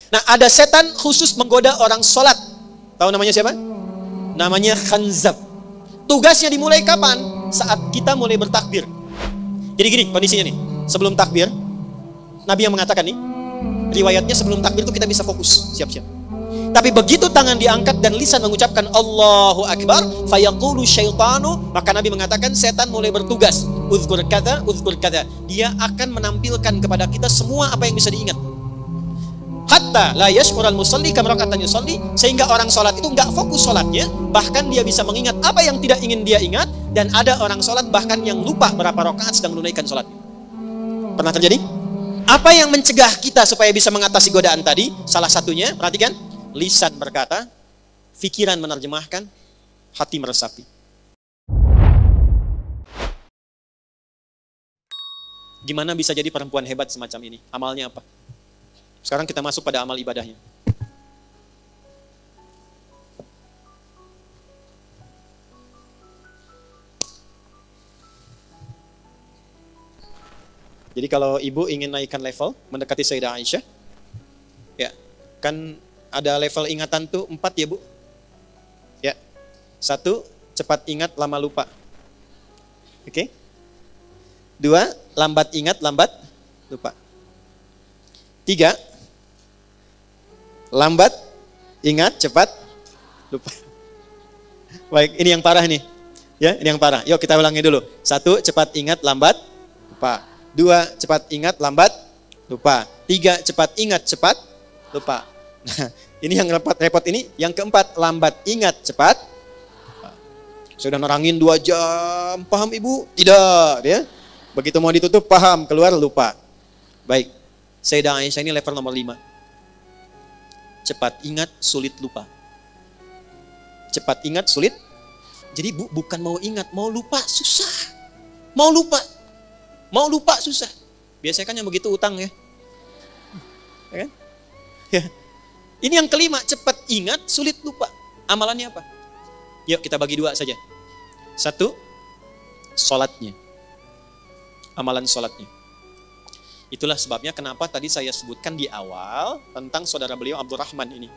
Nah, ada setan khusus menggoda orang sholat. Tahu namanya siapa? Namanya Khanzab. Tugasnya dimulai kapan? Saat kita mulai bertakbir. Jadi gini kondisinya nih. Sebelum takbir, Nabi yang mengatakan nih, riwayatnya sebelum takbir itu kita bisa fokus, siap-siap. Tapi begitu tangan diangkat dan lisan mengucapkan Allahu Akbar, fayaqulu syaitanu, maka Nabi mengatakan setan mulai bertugas. Uzkur kadza, uzkur kadza. Dia akan menampilkan kepada kita semua apa yang bisa diingat. Hatta la yash'ural musalli kam raka'atan yusalli, sehingga orang sholat itu enggak fokus sholatnya, bahkan dia bisa mengingat apa yang tidak ingin dia ingat, dan ada orang sholat bahkan yang lupa berapa rakaat sedang menunaikan sholat. Pernah terjadi? Apa yang mencegah kita supaya bisa mengatasi godaan tadi? Salah satunya, perhatikan, lisan berkata, pikiran menerjemahkan, hati meresapi. Gimana bisa jadi perempuan hebat semacam ini? Amalnya apa? Sekarang kita masuk pada amal ibadahnya. Jadi kalau ibu ingin naikkan level, mendekati Sayyidah Aisyah, ya, kan ada level ingatan tuh 4 ya bu. Ya, 1, cepat ingat, lama lupa. Oke. 2, lambat ingat, lambat lupa. 3, lambat ingat, cepat lupa. Baik, ini yang parah nih. Ya, ini yang parah. Yuk kita ulangi dulu. 1, cepat ingat, lambat lupa. 2, cepat ingat, lambat lupa. 3, cepat ingat, cepat lupa. Nah, ini yang repot ini. Yang keempat, lambat ingat, cepat lupa. Sudah nerangin 2 jam, paham ibu? Tidak, ya. Begitu mau ditutup, paham, keluar lupa. Baik, Sayyidah Aisyah ini level nomor 5. Cepat ingat, sulit lupa. Cepat ingat, sulit. Jadi bu, bukan mau ingat, mau lupa susah. Mau lupa susah. Biasanya kan yang begitu utang ya. Ya kan? Ya. Ini yang kelima, cepat ingat, sulit lupa. Amalannya apa? Yuk kita bagi 2 saja. 1, sholatnya. Amalan sholatnya. Itulah sebabnya kenapa tadi saya sebutkan di awal tentang saudara beliau Abdurrahman ini.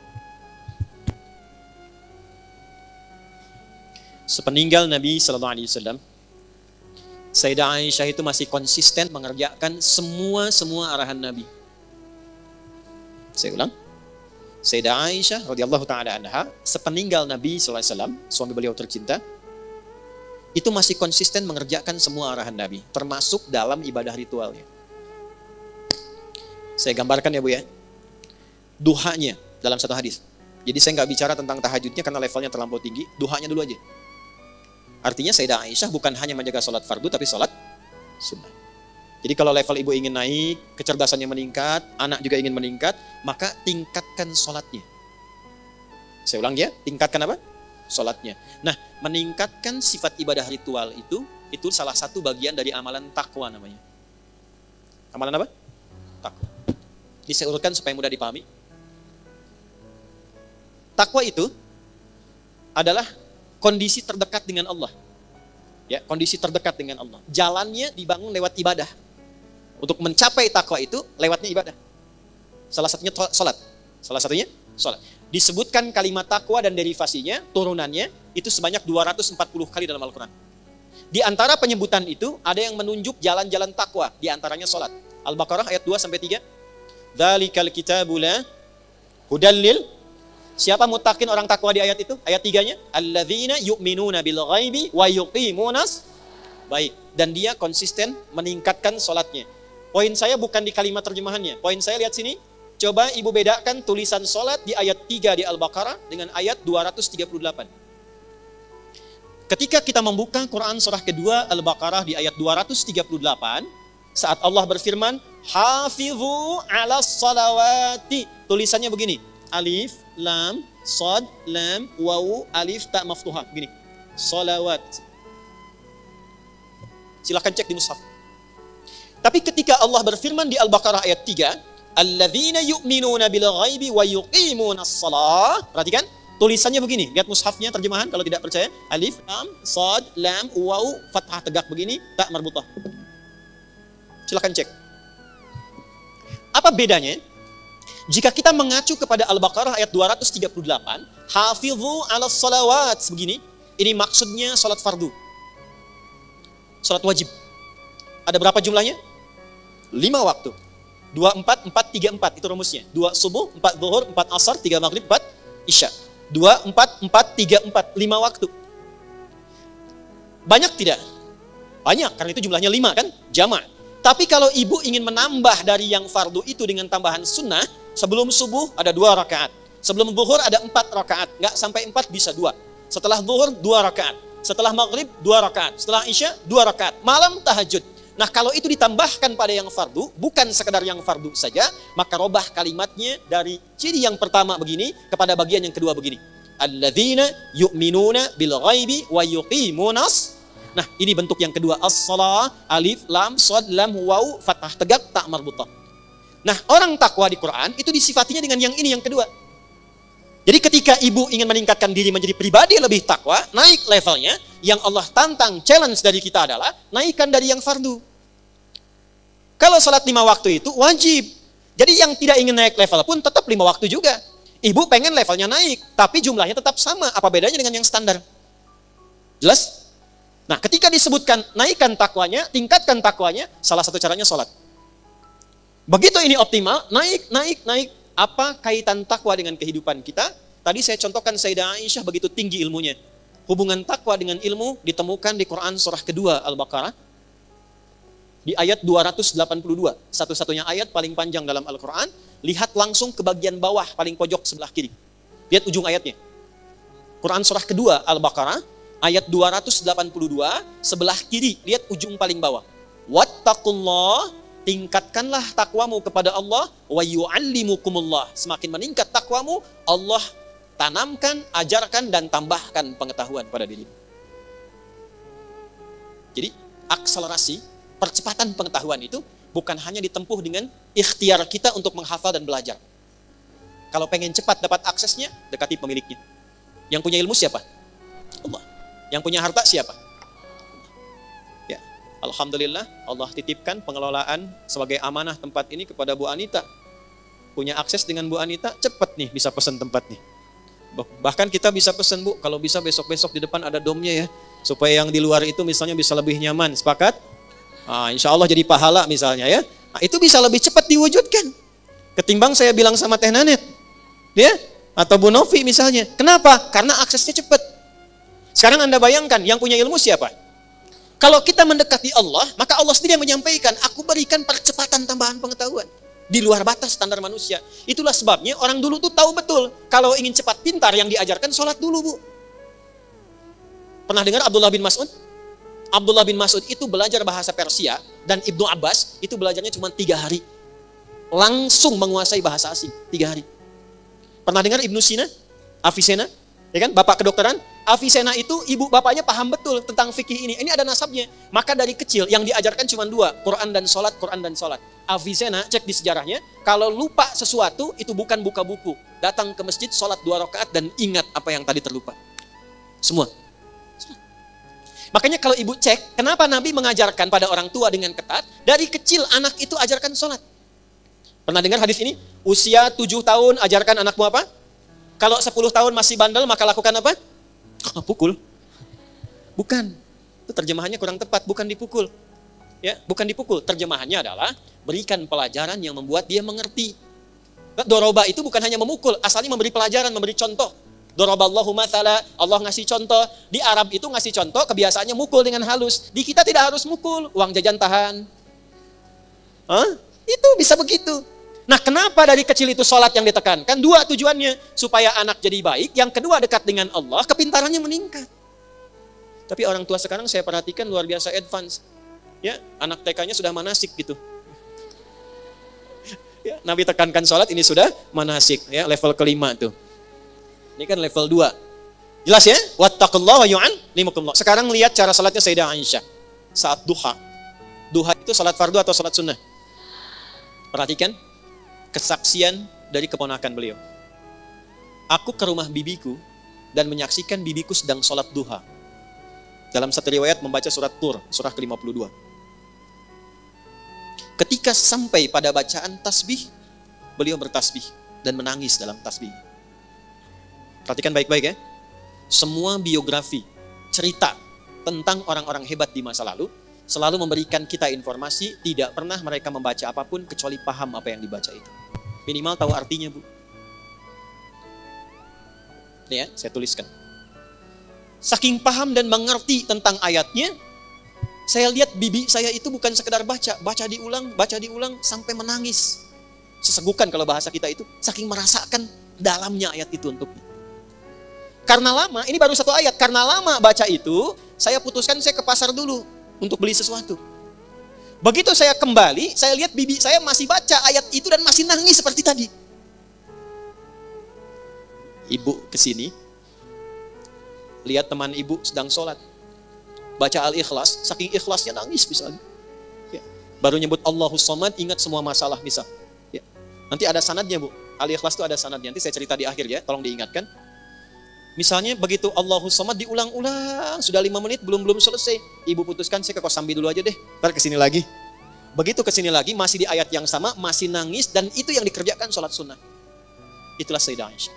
Sepeninggal Nabi SAW, Sayyidah Aisyah itu masih konsisten mengerjakan semua arahan Nabi. Saya ulang. Sayyidah Aisyah radhiyallahu ta'ala anha, sepeninggal Nabi SAW, suami beliau tercinta, itu masih konsisten mengerjakan semua arahan Nabi, termasuk dalam ibadah ritualnya. Saya gambarkan ya bu ya, duhanya dalam satu hadis. Jadi saya nggak bicara tentang tahajudnya karena levelnya terlampau tinggi, duhanya dulu aja. Artinya Sayyidah Aisyah bukan hanya menjaga sholat fardu tapi sholat sunnah. Jadi kalau level ibu ingin naik, kecerdasannya meningkat, anak juga ingin meningkat, maka tingkatkan sholatnya. Saya ulang ya, tingkatkan apa? Sholatnya. Nah, meningkatkan sifat ibadah ritual itu salah satu bagian dari amalan takwa namanya. Amalan apa? Takwa. Ini saya urutkan supaya mudah dipahami. Takwa itu adalah kondisi terdekat dengan Allah. Ya, kondisi terdekat dengan Allah. Jalannya dibangun lewat ibadah. Untuk mencapai takwa itu lewatnya ibadah. Salah satunya sholat. Salah satunya sholat. Disebutkan kalimat takwa dan derivasinya, turunannya itu sebanyak 240 kali dalam Al-Quran. Di antara penyebutan itu ada yang menunjuk jalan-jalan takwa, di antaranya sholat. Al-Baqarah ayat 2-3. Dzalikal kitabu la hudal lil. Siapa muttaqin orang takwa di ayat itu? Ayat 3-nya, alladzina yu'minuna bil ghaibi wa yuqimunas. Baik, dan dia konsisten meningkatkan sholatnya. Poin saya bukan di kalimat terjemahannya. Poin saya lihat sini. Coba ibu bedakan tulisan sholat di ayat 3 di Al-Baqarah dengan ayat 238. Ketika kita membuka Quran surah kedua Al-Baqarah di ayat 238, saat Allah berfirman, Hafizu ala salawati. Tulisannya begini, alif, lam, sad, lam, wawu, alif, ta maftuhah. Begini, salawat. Silahkan cek di mushaf. Tapi ketika Allah berfirman di Al-Baqarah ayat 3, alladzina yu'minuna bil ghaibi wa yuqimunas shalah. Perhatikan, tulisannya begini. Lihat mushafnya terjemahan kalau tidak percaya. Alif, lam, sad, lam, wawu, fathah tegak begini, ta marbutah. Silahkan cek. Apa bedanya? Jika kita mengacu kepada Al-Baqarah ayat 238, hafidhu 'alas salawat, begini, ini maksudnya salat fardu. Salat wajib. Ada berapa jumlahnya? 5 waktu. 2, 4, 4, 3, 4, itu rumusnya. 2 subuh, 4 zuhur, 4 asar, 3 maghrib, 4 isya. 2, 4, 4, 3, 4, 5 waktu. Banyak tidak? Banyak, karena itu jumlahnya 5 kan? Jama'. Tapi kalau ibu ingin menambah dari yang fardu itu dengan tambahan sunnah, sebelum subuh ada 2 rakaat. Sebelum zuhur ada 4 rakaat. Nggak sampai 4 bisa 2. Setelah zuhur 2 rakaat. Setelah maghrib 2 rakaat. Setelah isya 2 rakaat. Malam tahajud. Nah kalau itu ditambahkan pada yang fardu, bukan sekedar yang fardu saja, maka robah kalimatnya dari ciri yang pertama begini kepada bagian yang kedua begini. Alladzina yu'minuna bil ghaibi wa yuqimunas. Nah ini bentuk yang kedua. As-salah, alif, lam, shad, lam, waw, fathah tegak, tak marbutah. Nah orang takwa di Quran itu disifatinya dengan yang ini yang kedua. Jadi ketika ibu ingin meningkatkan diri menjadi pribadi lebih takwa, naik levelnya, yang Allah tantang, challenge dari kita adalah naikkan dari yang fardu. Kalau sholat 5 waktu itu wajib. Jadi yang tidak ingin naik level pun tetap 5 waktu juga. Ibu pengen levelnya naik, tapi jumlahnya tetap sama. Apa bedanya dengan yang standar? Jelas? Nah ketika disebutkan naikkan takwanya, tingkatkan takwanya, salah satu caranya sholat. Begitu ini optimal, naik. Apa kaitan takwa dengan kehidupan kita? Tadi saya contohkan Sayyidah Aisyah begitu tinggi ilmunya. Hubungan takwa dengan ilmu ditemukan di Quran surah kedua Al-Baqarah. Di ayat 282, satu-satunya ayat paling panjang dalam Al-Quran. Lihat langsung ke bagian bawah paling pojok sebelah kiri. Lihat ujung ayatnya. Quran surah kedua Al-Baqarah, ayat 282, sebelah kiri, lihat ujung paling bawah. Wattaqullah, tingkatkanlah takwamu kepada Allah, wa yu'allimukumullah. Semakin meningkat takwamu, Allah tanamkan, ajarkan, dan tambahkan pengetahuan pada dirimu. Jadi, akselerasi, percepatan pengetahuan itu bukan hanya ditempuh dengan ikhtiar kita untuk menghafal dan belajar. Kalau pengen cepat dapat aksesnya, dekati pemiliknya. Yang punya ilmu siapa? Allah. Yang punya harta siapa? Ya, alhamdulillah Allah titipkan pengelolaan sebagai amanah tempat ini kepada Bu Anita. Punya akses dengan Bu Anita, cepat nih bisa pesan tempat nih. Bahkan kita bisa pesan, Bu, kalau bisa besok-besok di depan ada domnya ya, supaya yang di luar itu misalnya bisa lebih nyaman. Sepakat? Insya Allah jadi pahala misalnya ya. Nah, itu bisa lebih cepat diwujudkan ketimbang saya bilang sama Teh Nanet, ya, atau Bu Novi misalnya. Kenapa? Karena aksesnya cepat. Sekarang Anda bayangkan yang punya ilmu siapa? Kalau kita mendekati Allah, maka Allah sendiri yang menyampaikan, aku berikan percepatan tambahan pengetahuan di luar batas standar manusia. Itulah sebabnya orang dulu tuh tahu betul kalau ingin cepat pintar yang diajarkan sholat dulu, Bu. Pernah dengar Abdullah bin Mas'ud? Abdullah bin Mas'ud itu belajar bahasa Persia dan Ibnu Abbas itu belajarnya cuma 3 hari. Langsung menguasai bahasa asing 3 hari. Pernah dengar Ibnu Sina? Avicenna? Ya kan? Bapak kedokteran? Avicenna itu ibu bapaknya paham betul tentang fikih ini. Ini ada nasabnya. Maka dari kecil yang diajarkan cuma 2, Quran dan sholat, Quran dan sholat. Avicenna, cek di sejarahnya, kalau lupa sesuatu itu bukan buka buku. Datang ke masjid, sholat 2 rakaat dan ingat apa yang tadi terlupa. Semua. Makanya kalau ibu cek, kenapa Nabi mengajarkan pada orang tua dengan ketat, dari kecil anak itu ajarkan sholat. Pernah dengar hadis ini? Usia 7 tahun ajarkan anakmu apa? Kalau 10 tahun masih bandel, maka lakukan apa? Pukul. Bukan. Itu terjemahannya kurang tepat, bukan dipukul. Ya, bukan dipukul. Terjemahannya adalah berikan pelajaran yang membuat dia mengerti. Doroba itu bukan hanya memukul, asalnya memberi pelajaran, memberi contoh. Doroballahu mathala, Allah ngasih contoh. Di Arab itu ngasih contoh, kebiasaannya mukul dengan halus. Di kita tidak harus mukul, uang jajan tahan. Itu bisa begitu. Nah kenapa dari kecil itu sholat yang ditekankan? 2 tujuannya, supaya anak jadi baik. Yang kedua dekat dengan Allah, kepintarannya meningkat. Tapi orang tua sekarang saya perhatikan luar biasa advance. Ya, anak TK-nya sudah manasik gitu. Ya, Nabi tekankan sholat, ini sudah manasik. Ya, level kelima tuh. Ini kan level 2. Jelas ya? Wattaqullaha wa yu'allimukumullah. Sekarang lihat cara salatnya Sayyidah Aisyah. Saat duha. Duha itu salat fardu atau salat sunnah? Perhatikan kesaksian dari keponakan beliau. Aku ke rumah bibiku dan menyaksikan bibiku sedang salat duha. Dalam satu riwayat membaca surat Tur, surah ke-52. Ketika sampai pada bacaan tasbih, beliau bertasbih. dan menangis dalam tasbih. Perhatikan baik-baik ya. Semua biografi, cerita tentang orang-orang hebat di masa lalu selalu memberikan kita informasi, tidak pernah mereka membaca apapun kecuali paham apa yang dibaca itu. Minimal tahu artinya, Bu. Ini ya, saya tuliskan. Saking paham dan mengerti tentang ayatnya, saya lihat bibi saya itu bukan sekedar baca diulang sampai menangis. Sesegukan kalau bahasa kita itu, saking merasakan dalamnya ayat itu untuknya. Karena lama, ini baru satu ayat, karena lama baca itu, saya putuskan saya ke pasar dulu untuk beli sesuatu. Begitu saya kembali, saya lihat bibi saya masih baca ayat itu dan masih nangis seperti tadi. Ibu kesini, lihat teman ibu sedang sholat, baca Al-Ikhlas, saking ikhlasnya nangis misalnya. Ya. Baru nyebut Allahus Somad, ingat semua masalah misal. Ya. Nanti ada sanadnya, Bu. Al-Ikhlas itu ada sanadnya, nanti saya cerita di akhir ya, tolong diingatkan. Misalnya begitu Allahus Somad diulang-ulang, sudah 5 menit belum selesai. Ibu putuskan saya ke Kosambi dulu aja deh, ntar kesini lagi. Begitu kesini lagi masih di ayat yang sama, masih nangis, dan itu yang dikerjakan sholat sunnah. Itulah Sayyidah Aisyah.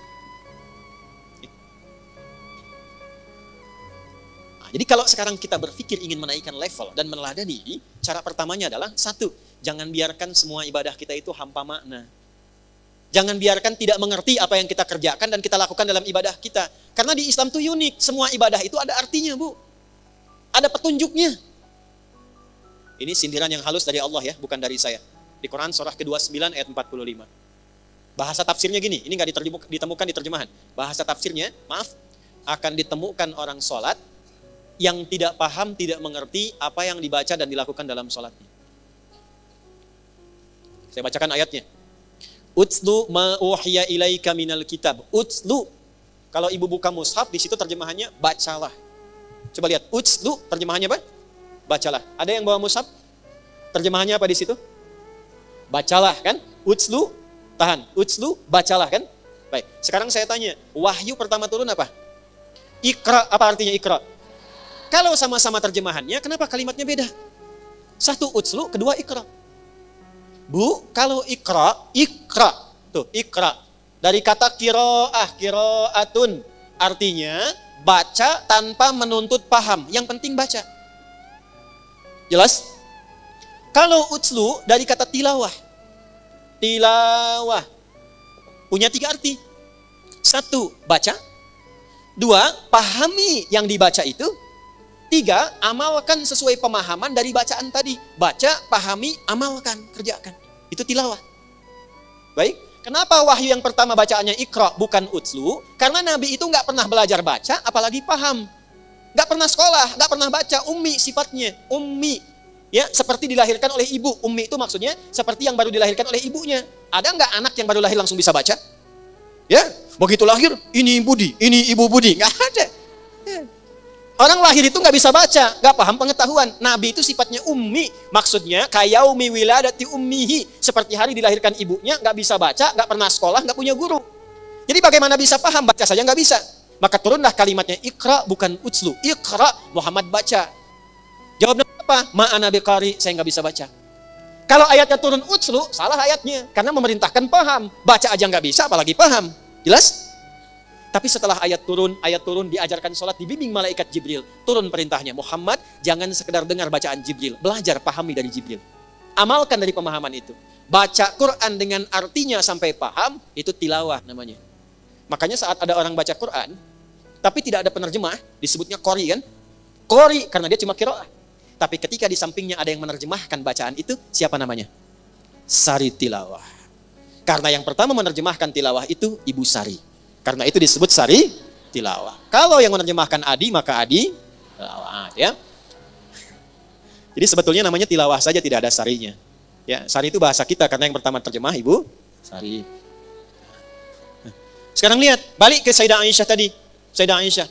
Nah, jadi kalau sekarang kita berpikir ingin menaikkan level dan meneladani, cara pertamanya adalah 1, jangan biarkan semua ibadah kita itu hampa makna. Jangan biarkan tidak mengerti apa yang kita kerjakan dan kita lakukan dalam ibadah kita. Karena di Islam itu unik, semua ibadah itu ada artinya, Bu. Ada petunjuknya. Ini sindiran yang halus dari Allah ya, bukan dari saya. Di Quran surah ke-29 ayat 45. Bahasa tafsirnya gini, ini nggak ditemukan di terjemahan. Bahasa tafsirnya, maaf, akan ditemukan orang sholat yang tidak paham, tidak mengerti apa yang dibaca dan dilakukan dalam sholatnya. Saya bacakan ayatnya. Utslu ma uhiya ilaika minal kitab. Utslu. Kalau ibu buka mushaf, di situ terjemahannya bacalah. Coba lihat, utslu terjemahannya apa? Bacalah. Ada yang bawa mushaf? Terjemahannya apa di situ? Bacalah kan? Utslu, tahan. Utslu, bacalah kan? Baik. Sekarang saya tanya, wahyu pertama turun apa? Iqra, apa artinya Iqra? Kalau sama-sama terjemahannya, kenapa kalimatnya beda? Satu utslu, kedua Iqra. Bu, kalau ikra, tuh ikra. Dari kata kiro'atun, artinya baca tanpa menuntut paham. Yang penting baca. Jelas? Kalau utslu dari kata tilawah. Tilawah. Punya 3 arti. 1, baca. 2, pahami yang dibaca itu. 3, amalkan sesuai pemahaman dari bacaan tadi. Baca, pahami, amalkan, kerjakan. Itu tilawah. Baik, kenapa wahyu yang pertama bacaannya Iqra bukan utslu? Karena Nabi itu nggak pernah belajar baca, apalagi paham. Nggak pernah sekolah, nggak pernah baca, ummi sifatnya. Ummi, ya seperti dilahirkan oleh ibu. Ummi itu maksudnya seperti yang baru dilahirkan oleh ibunya. Ada nggak anak yang baru lahir langsung bisa baca? Ya, begitu lahir, ini Budi, ini Ibu Budi. Nggak ada. Ya. Orang lahir itu nggak bisa baca, nggak paham pengetahuan. Nabi itu sifatnya ummi, maksudnya kayaumi wiladati ummihi, seperti hari dilahirkan ibunya, nggak bisa baca, nggak pernah sekolah, nggak punya guru. Jadi bagaimana bisa paham? Baca saja nggak bisa. Maka turunlah kalimatnya Iqra bukan utslu. Iqra, Muhammad baca. Jawabnya apa? Ma'ana biqari, saya nggak bisa baca. Kalau ayatnya turun utslu, salah ayatnya, karena memerintahkan paham. Baca aja nggak bisa, apalagi paham. Jelas? Tapi setelah ayat turun diajarkan sholat, dibimbing malaikat Jibril. Turun perintahnya, Muhammad jangan sekedar dengar bacaan Jibril. Belajar, pahami dari Jibril. Amalkan dari pemahaman itu. Baca Quran dengan artinya sampai paham, itu tilawah namanya. Makanya saat ada orang baca Quran, tapi tidak ada penerjemah, disebutnya qori kan? Qori, karena dia cuma qiraah. Tapi ketika di sampingnya ada yang menerjemahkan bacaan itu, siapa namanya? Sari tilawah. Karena yang pertama menerjemahkan tilawah itu Ibu Sari. Karena itu disebut sari tilawah. Kalau yang menerjemahkan Adi, maka Adi tilawah, ya. Jadi sebetulnya namanya tilawah saja, tidak ada sarinya. Ya, sari itu bahasa kita karena yang pertama terjemah Ibu Sari. Sekarang lihat, balik ke Sayyidah Aisyah tadi. Sayyidah Aisyah,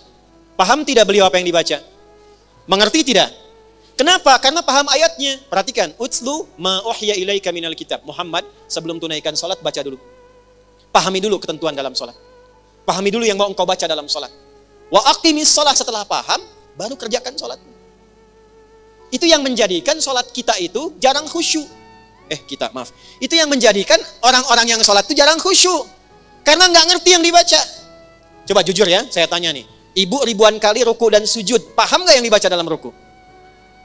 paham tidak beliau apa yang dibaca? Mengerti tidak? Kenapa? Karena paham ayatnya. Perhatikan, utslu ma uhya ilaika minal kitab. Muhammad, sebelum tunaikan sholat, baca dulu. Pahami dulu ketentuan dalam sholat. Pahami dulu yang mau engkau baca dalam sholat. Wa aqimis sholat, setelah paham, baru kerjakan sholat. Itu yang menjadikan sholat kita itu jarang khusyuk. Itu yang menjadikan orang-orang yang sholat itu jarang khusyuk. Karena nggak ngerti yang dibaca. Coba jujur ya, saya tanya nih. Ibu ribuan kali ruku dan sujud. Paham nggak yang dibaca dalam ruku?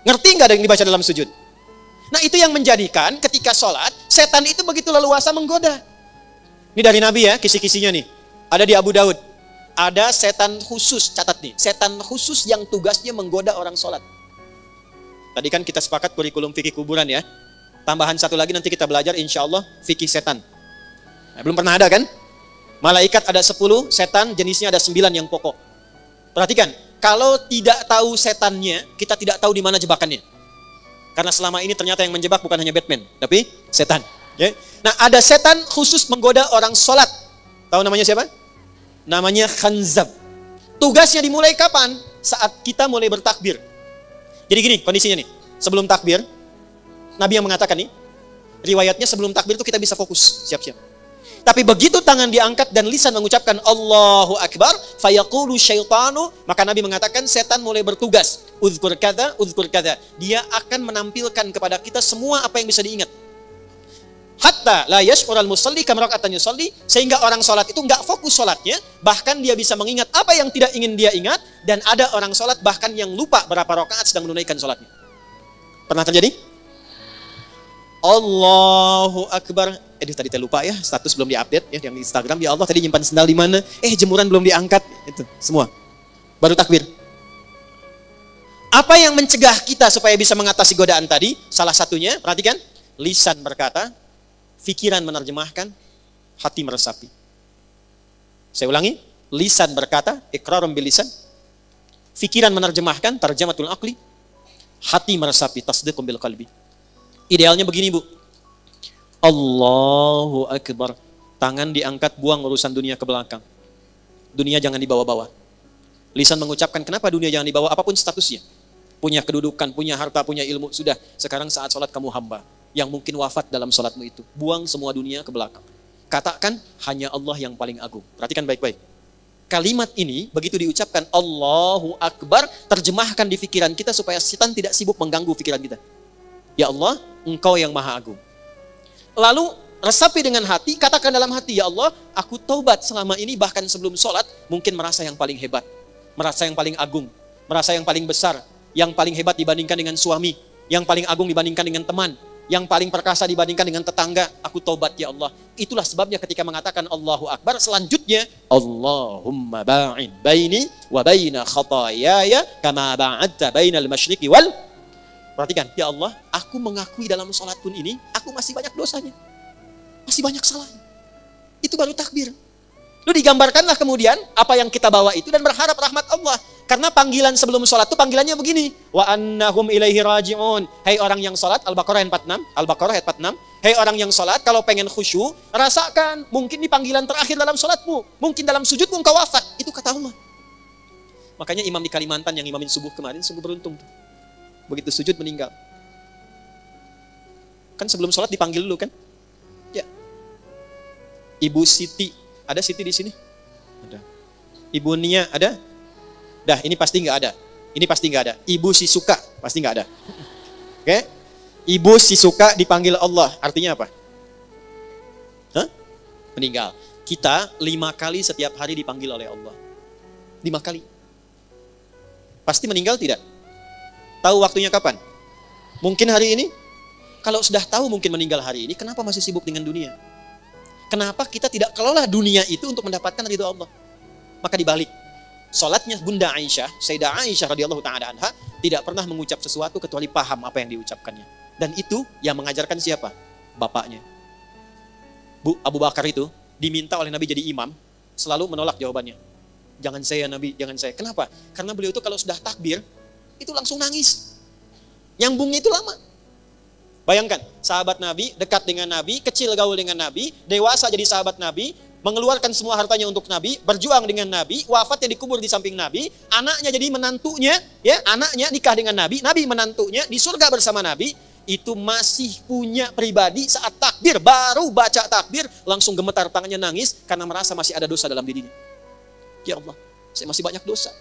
Ngerti nggak yang dibaca dalam sujud? Nah itu yang menjadikan ketika sholat, setan itu begitu leluasa menggoda. Ini dari Nabi ya, kisi-kisinya nih. Ada di Abu Daud. Ada setan khusus, catat nih. Setan khusus yang tugasnya menggoda orang sholat. Tadi kan kita sepakat kurikulum fikih kuburan ya. Tambahan satu lagi nanti kita belajar insya Allah fikih setan. Nah, belum pernah ada kan? Malaikat ada 10, setan jenisnya ada 9 yang pokok. Perhatikan, kalau tidak tahu setannya, kita tidak tahu di mana jebakannya. Karena selama ini ternyata yang menjebak bukan hanya Batman, tapi setan. Ya. Nah ada setan khusus menggoda orang sholat. Tahu namanya siapa? Namanya Khanzab. Tugasnya dimulai kapan? Saat kita mulai bertakbir. Jadi gini kondisinya nih, sebelum takbir, Nabi yang mengatakan nih, riwayatnya sebelum takbir itu kita bisa fokus, siap-siap. Tapi begitu tangan diangkat dan lisan mengucapkan Allahu Akbar, fayaqulu syaitanu, maka Nabi mengatakan setan mulai bertugas. Uzkur kada, uzkur kada. Dia akan menampilkan kepada kita semua apa yang bisa diingat. Hatta la yash'ural musalli kama raka'atan yusalli, sehingga orang salat itu enggak fokus salatnya, bahkan dia bisa mengingat apa yang tidak ingin dia ingat, dan ada orang salat bahkan yang lupa berapa rakaat sedang menunaikan salatnya. Pernah terjadi? Allahu Akbar. Tadi saya lupa ya, status belum diupdate ya yang di Instagram. Ya Allah, tadi nyimpan sendal di mana? Jemuran belum diangkat. Itu semua. Baru takbir. Apa yang mencegah kita supaya bisa mengatasi godaan tadi? Salah satunya, perhatikan, lisan berkata, pikiran menerjemahkan, hati meresapi. Saya ulangi, lisan berkata, iqrarum bil lisan, pikiran menerjemahkan, tarjamatul aqli, hati meresapi, tasdiqum bil qalbi. Idealnya begini Bu, Allahu Akbar, tangan diangkat, buang urusan dunia ke belakang. Dunia jangan dibawa-bawa. Lisan mengucapkan, kenapa dunia jangan dibawa, apapun statusnya. Punya kedudukan, punya harta, punya ilmu, sudah. Sekarang saat sholat kamu hamba, yang mungkin wafat dalam sholatmu itu. Buang semua dunia ke belakang. Katakan, hanya Allah yang paling agung. Perhatikan baik-baik. Kalimat ini, begitu diucapkan Allahu Akbar, terjemahkan di pikiran kita supaya setan tidak sibuk mengganggu pikiran kita. Ya Allah, Engkau yang maha agung. Lalu resapi dengan hati, katakan dalam hati, ya Allah, aku taubat selama ini bahkan sebelum sholat, mungkin merasa yang paling hebat, merasa yang paling agung, merasa yang paling besar, yang paling hebat dibandingkan dengan suami, yang paling agung dibandingkan dengan teman, yang paling perkasa dibandingkan dengan tetangga, aku taubat ya Allah. Itulah sebabnya ketika mengatakan Allahu Akbar, selanjutnya, Allahumma ba'id baini wa baina khatayaya kama ba'adta bainal masyriqi wal. Perhatikan, ya Allah, aku mengakui dalam sholat pun ini, aku masih banyak dosanya. Masih banyak salahnya. Itu baru takbir. Lalu digambarkanlah kemudian apa yang kita bawa itu dan berharap rahmat Allah. Karena panggilan sebelum sholat itu panggilannya begini. Wa annahum ilaihi raji'un. Hai orang yang sholat, Al-Baqarah ayat 46. Al-Baqarah ayat 46. Hai orang yang sholat, kalau pengen khusyuk, rasakan. Mungkin di panggilan terakhir dalam sholatmu. Mungkin dalam sujudmu engkau wafat. Itu kata Allah. Makanya imam di Kalimantan yang imamin subuh kemarin sungguh beruntung. Begitu sujud meninggal. Kan sebelum sholat dipanggil dulu kan? Ya. Ibu Siti, ada Siti di sini? Ada. Ibu Nia ada? Dah, ini pasti nggak ada. Ini pasti nggak ada. Ibu Sisuka pasti nggak ada. Oke? Ibu Sisuka dipanggil Allah, artinya apa? Hah? Meninggal. Kita 5 kali setiap hari dipanggil oleh Allah. 5 kali. Pasti meninggal tidak? Tahu waktunya kapan? Mungkin hari ini? Kalau sudah tahu mungkin meninggal hari ini, kenapa masih sibuk dengan dunia? Kenapa kita tidak kelola dunia itu untuk mendapatkan ridho Allah? Maka dibalik, salatnya Bunda Aisyah, Sayyidah Aisyah radhiyallahu ta'ala anha, tidak pernah mengucap sesuatu kecuali paham apa yang diucapkannya. Dan itu yang mengajarkan siapa? Bapaknya. Abu Bakar itu diminta oleh Nabi jadi imam, selalu menolak jawabannya. Jangan saya Nabi, jangan saya. Kenapa? Karena beliau itu kalau sudah takbir, itu langsung nangis. Nyambungnya itu lama. Bayangkan, sahabat Nabi, dekat dengan Nabi, kecil gaul dengan Nabi, dewasa jadi sahabat Nabi, mengeluarkan semua hartanya untuk Nabi, berjuang dengan Nabi, wafatnya dikubur di samping Nabi, anaknya jadi menantunya, ya, anaknya nikah dengan Nabi, Nabi menantunya, di surga bersama Nabi, itu masih punya pribadi saat takbir, baru baca takbir, langsung gemetar tangannya nangis, karena merasa masih ada dosa dalam dirinya. Ya Allah, saya masih banyak dosa.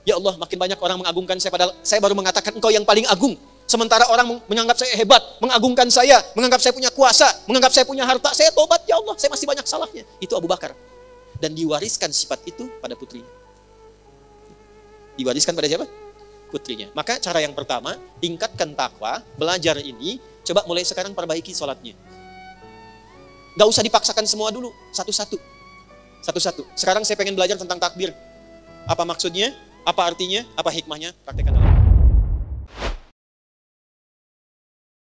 Ya Allah, makin banyak orang mengagungkan saya, padahal saya baru mengatakan Engkau yang paling agung. Sementara orang menganggap saya hebat, mengagungkan saya, menganggap saya punya kuasa, menganggap saya punya harta. Saya tobat, ya Allah, saya masih banyak salahnya. Itu Abu Bakar. dan diwariskan sifat itu pada putrinya. Diwariskan pada siapa? Putrinya. Maka cara yang pertama, tingkatkan takwa, belajar ini, coba mulai sekarang perbaiki sholatnya. Gak usah dipaksakan semua dulu, satu-satu. Satu-satu. Sekarang saya pengen belajar tentang takbir. Apa maksudnya? Apa artinya? Apa hikmahnya? Praktekkan dalam